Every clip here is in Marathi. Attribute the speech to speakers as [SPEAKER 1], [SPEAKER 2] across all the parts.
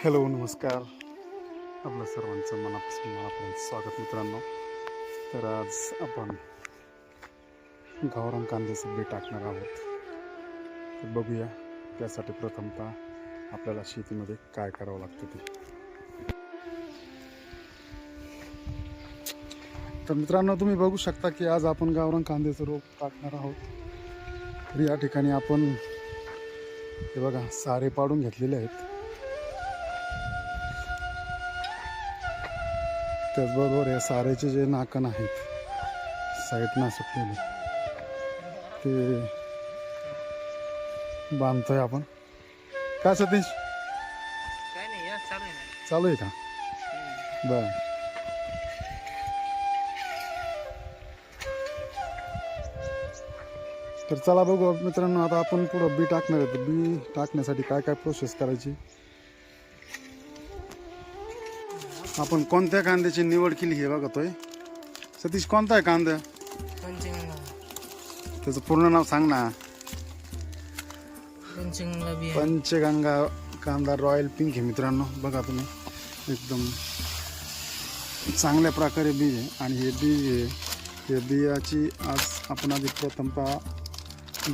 [SPEAKER 1] हॅलो नमस्कार. आपलं सर्वांचं मनापासून स्वागत मित्रांनो. तर आज आपण गावरान कांद्याचं बी टाकणार आहोत. तर बघूया त्यासाठी प्रथमतः आपल्याला शेतीमध्ये काय करावं लागतं ते. तर मित्रांनो तुम्ही बघू शकता की आज आपण गावरान कांद्याचं रोप टाकणार आहोत. तर या ठिकाणी आपण हे बघा सारे पाडून घेतलेले आहेत. त्याचबरोबर या सारेचे जे नाकण आहेत साईडनं सुटलेले ते बांधतोय आपण. काय सतीश
[SPEAKER 2] काय नाही या चालू आहे ना.
[SPEAKER 1] चालू आहे का? बर. तर चला बघू मित्रांनो, आता आपण पुढं बी टाकणार आहे. बी टाकण्यासाठी काय काय प्रोसेस करायची, आपण कोणत्या कांद्याची निवड केली हे बघतोय. सतीश कोणता आहे कांदा?
[SPEAKER 2] पंचगंगा.
[SPEAKER 1] त्याचं पूर्ण नाव सांग ना.
[SPEAKER 2] पंचगंगा बी आहे.
[SPEAKER 1] पंचगंगा कांदा रॉयल पिंक आहे मित्रांनो. बघा तुम्ही एकदम चांगल्या प्रकारे बी आहे. आणि हे बी आहे, हे बियाची आज आपण आधी प्रथमतः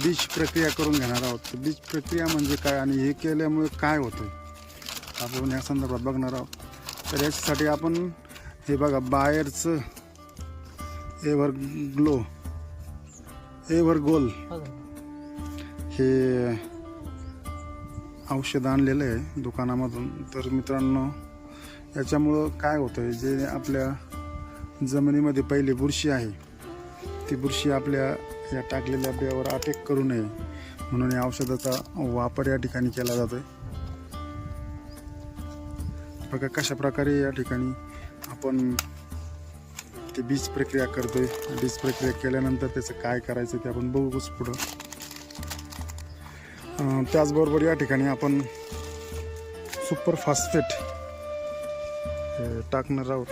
[SPEAKER 1] बीज प्रक्रिया करून घेणार आहोत. बीज प्रक्रिया म्हणजे काय आणि हे केल्यामुळे काय होतं आपण या संदर्भात बघणार आहोत. तर याच्यासाठी आपण हे बघा बायरचं एव्हर गोल हे औषध आणलेलं आहे दुकानामधून. तर मित्रांनो याच्यामुळं काय होतं आहे, जे आपल्या जमिनीमध्ये पहिली बुरशी आहे ती बुरशी आपल्या या टाकलेल्या बियावर अटॅक करू नये म्हणून या औषधाचा वापर या ठिकाणी केला जातो. बघा कशा प्रकारे या ठिकाणी आपण ते बीज प्रक्रिया करतोय. बीज प्रक्रिया केल्यानंतर त्याचं काय करायचं ते आपण बघूच पुढं. त्याचबरोबर या ठिकाणी आपण सुपर फॉस्फेट टाकणार आहोत.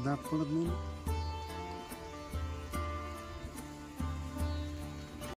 [SPEAKER 1] दाब पडत नाही.